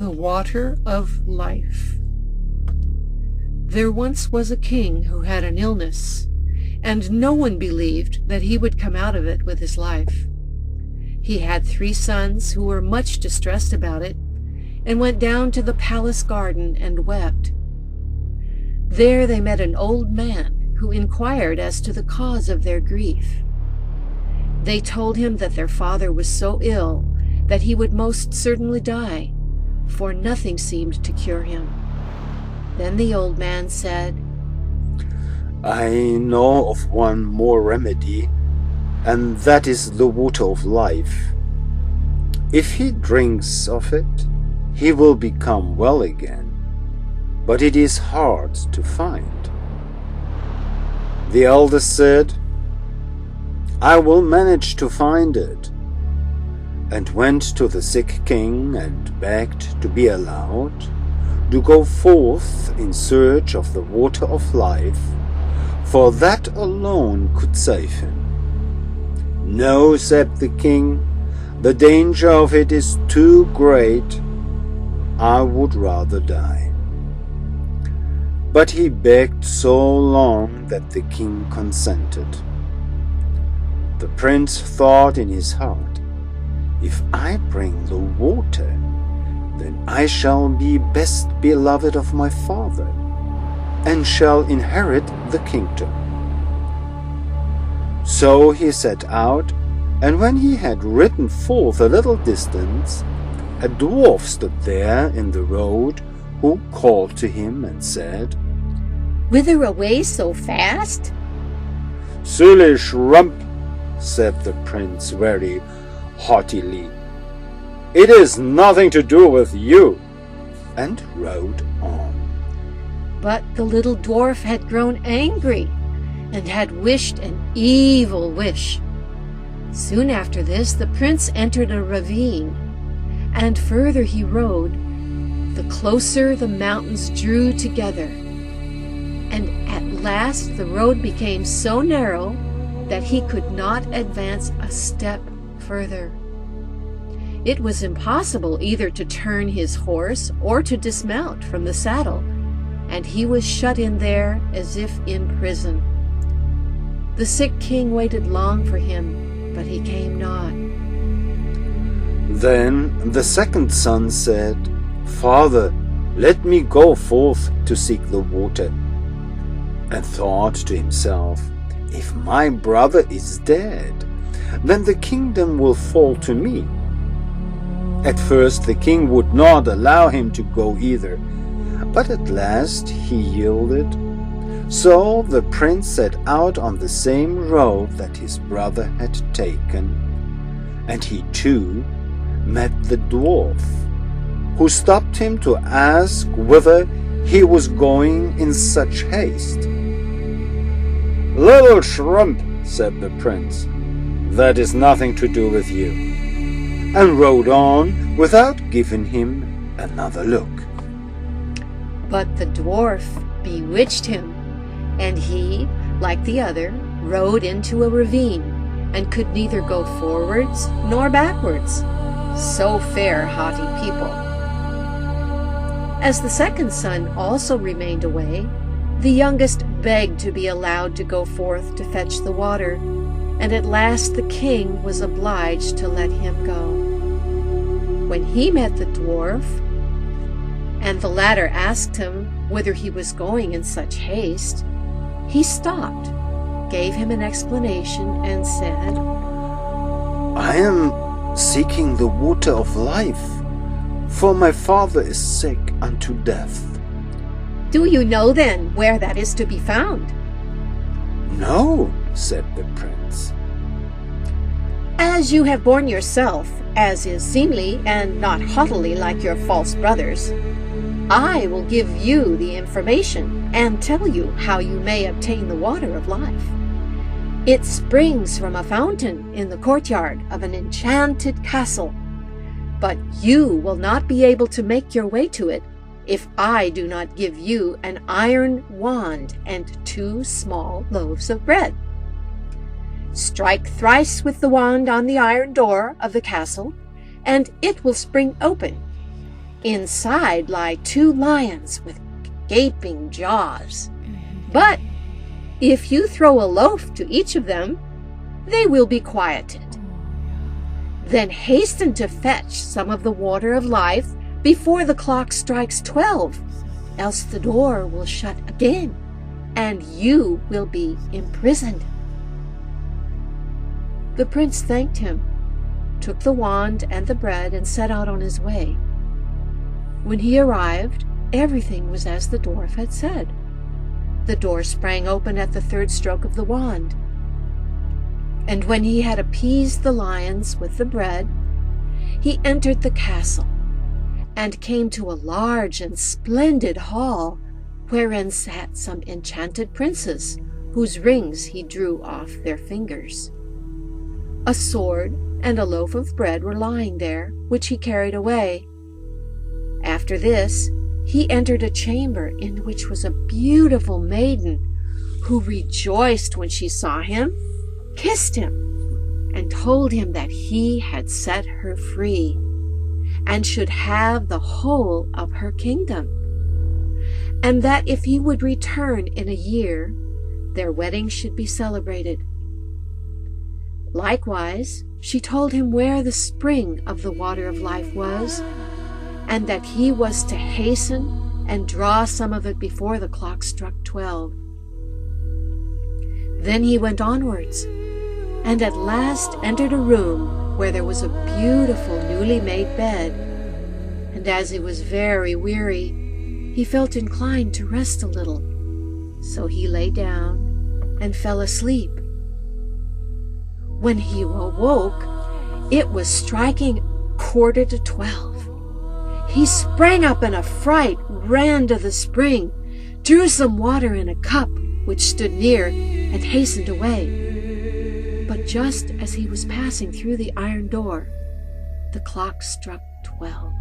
The water of life. There once was a king who had an illness, and no one believed that he would come out of it with his life. He had 3 sons who were much distressed about it, and went down to the palace garden and wept. There they met an old man who inquired as to the cause of their grief. They told him that their father was so ill that he would most certainly die, for nothing seemed to cure him. Then the old man said, I know of one more remedy, and that is the water of life. If he drinks of it, he will become well again, but it is hard to find. The elder said, I will manage to find it, and went to the sick king and begged to be allowed to go forth in search of the water of life, for that alone could save him. No, said the king, the danger of it is too great. I would rather die. But he begged so long that the king consented. The prince thought in his heart, if I bring the water, then I shall be best beloved of my father, and shall inherit the kingdom. So he set out, and when he had ridden forth a little distance, a dwarf stood there in the road, who called to him and said, Whither away so fast? Silly shrimp, said the prince very haughtily, it is nothing to do with you, and rode on. But the little dwarf had grown angry, and had wished an evil wish. Soon after this the prince entered a ravine, and further he rode, the closer the mountains drew together, and at last the road became so narrow that he could not advance a step further. It was impossible either to turn his horse or to dismount from the saddle, and he was shut in there as if in prison. The sick king waited long for him, but he came not. Then the second son said, Father, let me go forth to seek the water, and thought to himself, if my brother is dead, then the kingdom will fall to me. At first the king would not allow him to go either, but at last he yielded. So the prince set out on the same road that his brother had taken, and he too met the dwarf, who stopped him to ask whither he was going in such haste. Little shrimp, said the prince, that is nothing to do with you, and rode on without giving him another look. But the dwarf bewitched him, and he, like the other, rode into a ravine, and could neither go forwards nor backwards. So fare haughty people. As the second son also remained away, the youngest begged to be allowed to go forth to fetch the water, and at last the king was obliged to let him go. When he met the dwarf, and the latter asked him whither he was going in such haste, he stopped, gave him an explanation, and said, I am seeking the water of life, for my father is sick unto death. Do you know then where that is to be found? No, said the prince. As you have borne yourself, as is seemly, and not haughtily like your false brothers, I will give you the information and tell you how you may obtain the water of life. It springs from a fountain in the courtyard of an enchanted castle, but you will not be able to make your way to it if I do not give you an iron wand and 2 small loaves of bread. Strike thrice with the wand on the iron door of the castle, and it will spring open. Inside lie 2 lions with gaping jaws. But if you throw a loaf to each of them, they will be quieted. Then hasten to fetch some of the water of life before the clock strikes 12, else the door will shut again, and you will be imprisoned." The prince thanked him, took the wand and the bread, and set out on his way. When he arrived, everything was as the dwarf had said. The door sprang open at the 3rd stroke of the wand. And when he had appeased the lions with the bread, he entered the castle, and came to a large and splendid hall, wherein sat some enchanted princes, whose rings he drew off their fingers. A sword and a loaf of bread were lying there, which he carried away. After this, he entered a chamber in which was a beautiful maiden, who rejoiced when she saw him, kissed him, and told him that he had set her free, and should have the whole of her kingdom, and that if he would return in a year, their wedding should be celebrated. Likewise, she told him where the spring of the water of life was, and that he was to hasten and draw some of it before the clock struck 12. Then he went onwards, and at last entered a room where there was a beautiful newly made bed, and as he was very weary, he felt inclined to rest a little, so he lay down and fell asleep. When he awoke, it was striking 11:45. He sprang up in a fright, ran to the spring, drew some water in a cup which stood near, and hastened away. But just as he was passing through the iron door, the clock struck 12,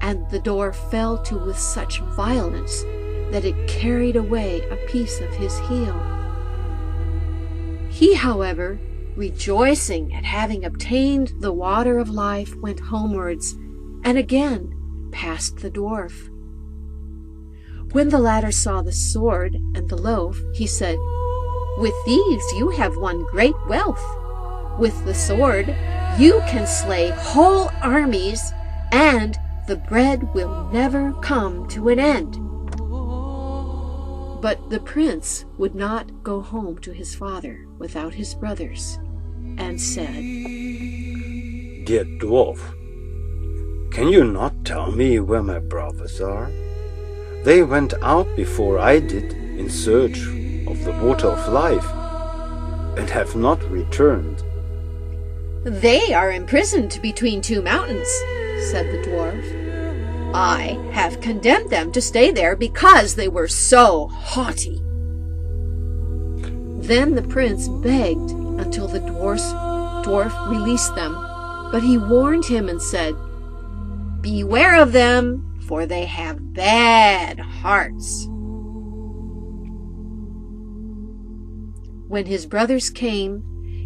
and the door fell to with such violence that it carried away a piece of his heel. He, however, rejoicing at having obtained the water of life, went homewards, and again passed the dwarf. When the latter saw the sword and the loaf, he said, "With these you have won great wealth. With the sword you can slay whole armies, and the bread will never come to an end." But the prince would not go home to his father without his brothers, and said, "Dear dwarf, can you not tell me where my brothers are? They went out before I did in search of the water of life, and have not returned." "They are imprisoned between 2 mountains," said the dwarf. "I have condemned them to stay there because they were so haughty." Then the prince begged until the dwarf released them, but he warned him and said, "Beware of them, for they have bad hearts." When his brothers came,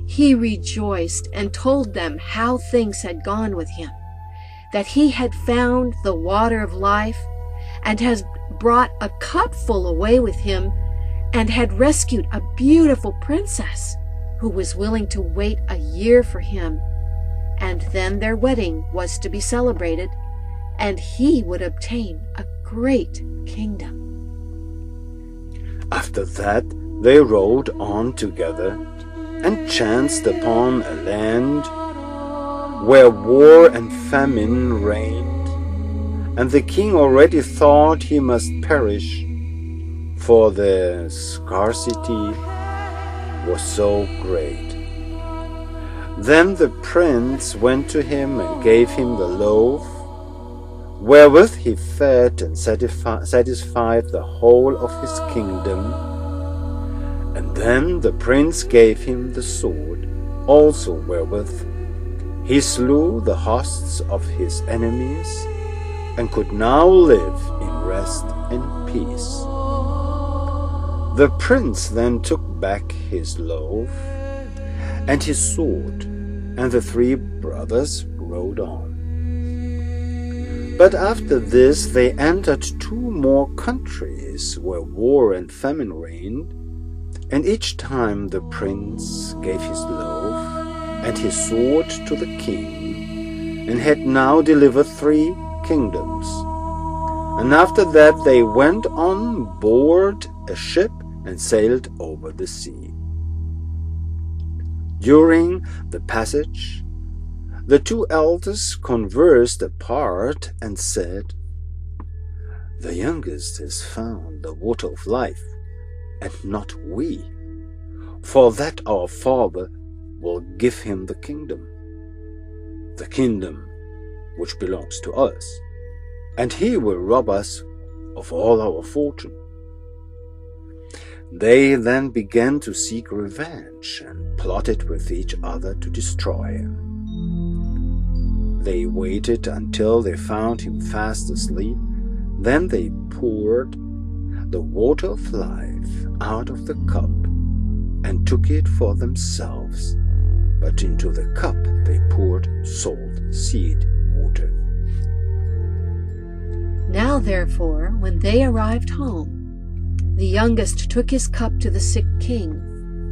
he rejoiced and told them how things had gone with him, that he had found the water of life, and has brought a cupful away with him, and had rescued a beautiful princess who was willing to wait a year for him, and then their wedding was to be celebrated, and he would obtain a great kingdom. After that they rode on together, and chanced upon a land where war and famine reigned, and the king already thought he must perish, for the scarcity was so great. Then the prince went to him and gave him the loaf, wherewith he fed and satisfied the whole of his kingdom. And then the prince gave him the sword, also wherewith he slew the hosts of his enemies, and could now live in rest and peace. The prince then took back his loaf and his sword, and the 3 brothers rode on. But after this they entered 2 more countries where war and famine reigned, and each time the prince gave his loaf and his sword to the king, and had now delivered 3 kingdoms. And after that they went on board a ship and sailed over the sea. During the passage, the 2 elders conversed apart and said, "The youngest has found the water of life, and not we, for that our Father will give him the kingdom which belongs to us, and he will rob us of all our fortune." They then began to seek revenge and plotted with each other to destroy him. They waited until they found him fast asleep. Then they poured the water of life out of the cup and took it for themselves, but into the cup they poured salt seed water. Now therefore, when they arrived home, the youngest took his cup to the sick king,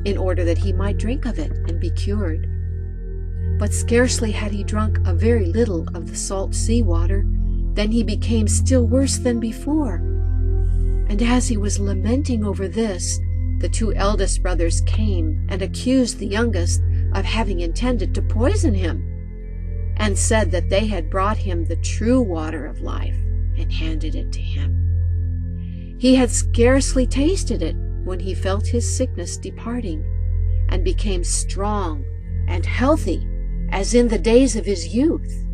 in order that he might drink of it and be cured. But scarcely had he drunk a very little of the salt sea water, then he became still worse than before. And as he was lamenting over this, the 2 eldest brothers came and accused the youngest of having intended to poison him, and said that they had brought him the true water of life and handed it to him. He had scarcely tasted it when he felt his sickness departing, and became strong and healthy as in the days of his youth.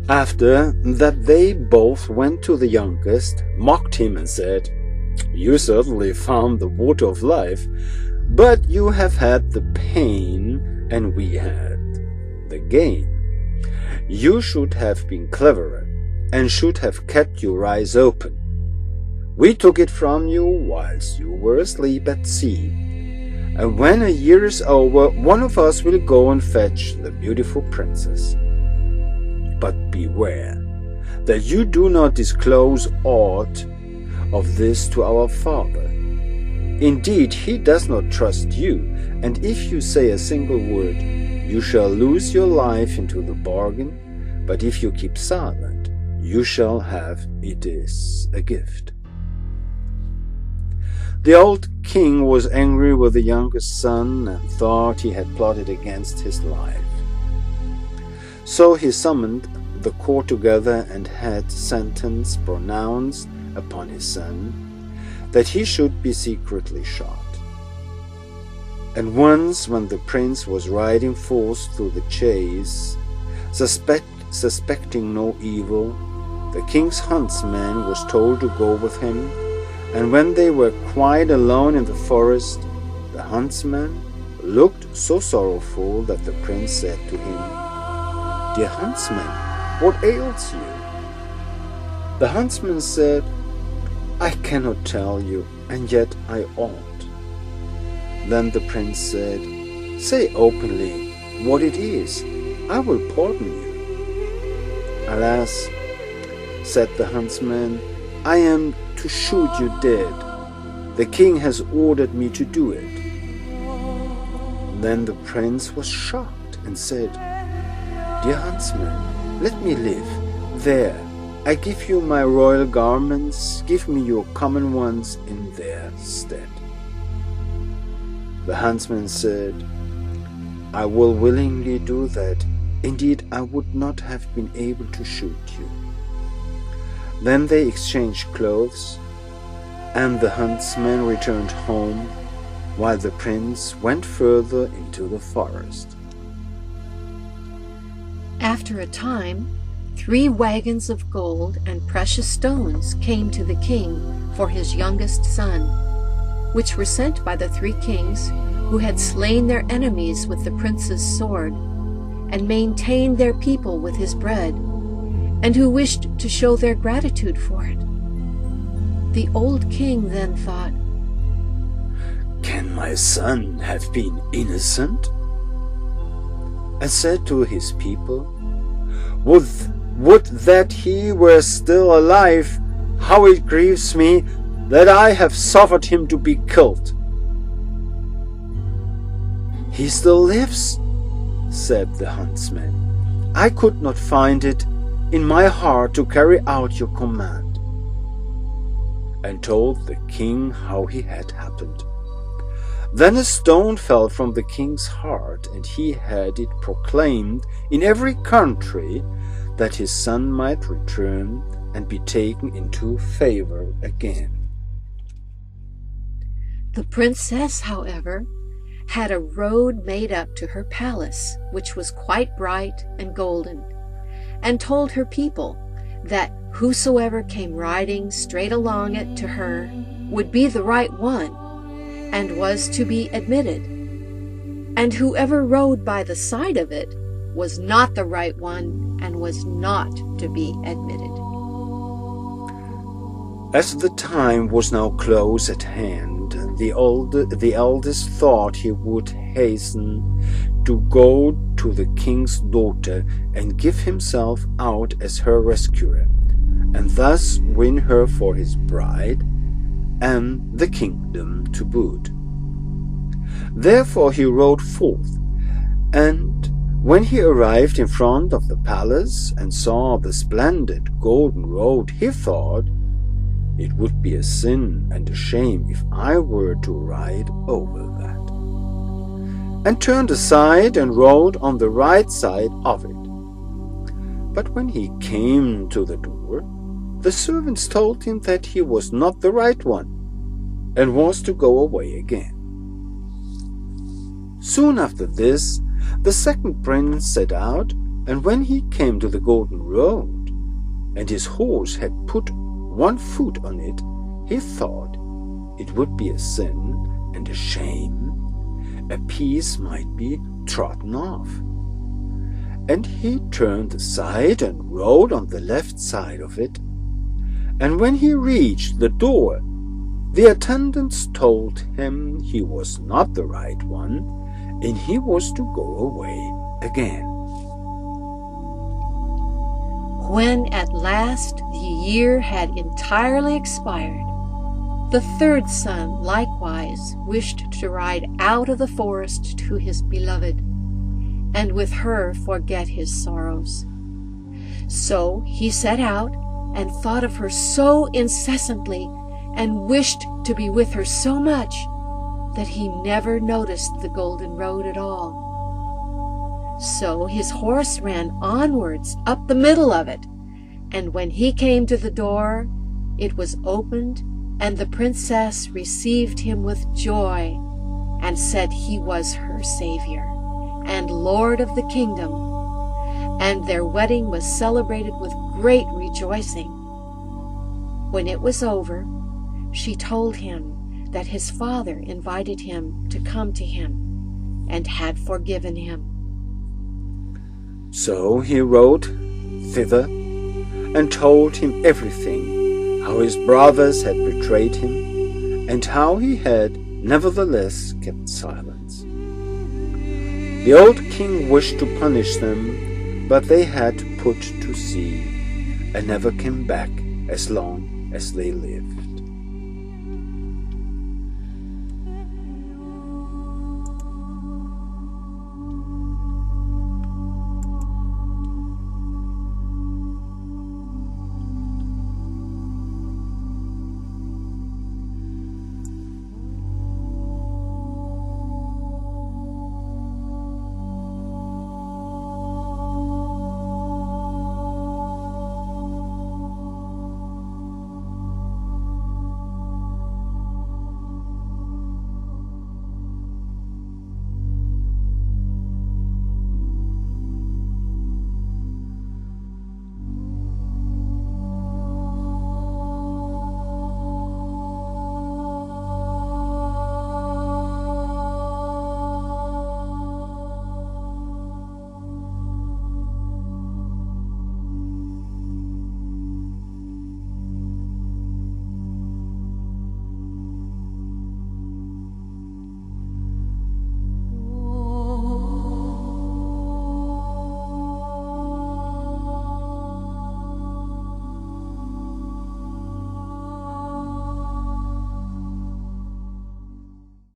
After that they both went to the youngest, mocked him and said, "You certainly found the water of life, but you have had the pain and we had the gain. You should have been cleverer and should have kept your eyes open. We took it from you whilst you were asleep at sea. And when a year is over, one of us will go and fetch the beautiful princess. But beware that you do not disclose aught of this to our father. Indeed, he does not trust you, and if you say a single word, you shall lose your life into the bargain, but if you keep silent, you shall have it as a gift." The old king was angry with the youngest son and thought he had plotted against his life. So he summoned the court together and had sentence pronounced upon his son, that he should be secretly shot. And once when the prince was riding forth through the chase, suspecting no evil, the king's huntsman was told to go with him, and when they were quite alone in the forest, the huntsman looked so sorrowful that the prince said to him, "Dear huntsman, what ails you?" The huntsman said, "I cannot tell you, and yet I ought." Then the prince said, "Say openly what it is. I will pardon you." "Alas," said the huntsman, "I am to shoot you dead. The king has ordered me to do it." Then the prince was shocked and said, "Dear huntsman, let me live. There, I give you my royal garments, give me your common ones in their stead." The huntsman said, "I will willingly do that. Indeed, I would not have been able to shoot you." Then they exchanged clothes, and the huntsman returned home, while the prince went further into the forest. After a time, 3 wagons of gold and precious stones came to the king for his youngest son, which were sent by the 3 kings who had slain their enemies with the prince's sword, and maintained their people with his bread, and who wished to show their gratitude for it. The old king then thought, "Can my son have been innocent?" and said to his people, Would that he were still alive! How it grieves me that I have suffered him to be killed." "He still lives," said the huntsman. "I could not find it in my heart to carry out your command," and told the king how he had happened. Then a stone fell from the king's heart, and he had it proclaimed in every country that his son might return and be taken into favor again. The princess, however, had a road made up to her palace, which was quite bright and golden, and told her people that whosoever came riding straight along it to her would be the right one, and was to be admitted, and whoever rode by the side of it was not the right one, and was not to be admitted. As the time was now close at hand, the eldest thought he would hasten to go to the king's daughter and give himself out as her rescuer, and thus win her for his bride, and the kingdom to boot. Therefore he rode forth, and when he arrived in front of the palace and saw the splendid golden road, he thought, "It would be a sin and a shame if I were to ride over that," and turned aside and rode on the right side of it. But when he came to the door, the servants told him that he was not the right one, and was to go away again. Soon after this, the second prince set out, and when he came to the golden road, and his horse had put one foot on it, he thought it would be a sin and a shame, a piece might be trodden off. And he turned aside and rode on the left side of it. And when he reached the door, the attendants told him he was not the right one, and he was to go away again. When at last the year had entirely expired, the third son likewise wished to ride out of the forest to his beloved, and with her forget his sorrows. So he set out and thought of her so incessantly, and wished to be with her so much, that he never noticed the golden road at all. So his horse ran onwards up the middle of it, and when he came to the door, it was opened, and the princess received him with joy, and said he was her savior and lord of the kingdom, and their wedding was celebrated with great rejoicing. When it was over, she told him that his father invited him to come to him, and had forgiven him. So he rode thither, and told him everything, how his brothers had betrayed him, and how he had nevertheless kept silence. The old king wished to punish them, but they had put to sea, and never came back as long as they lived.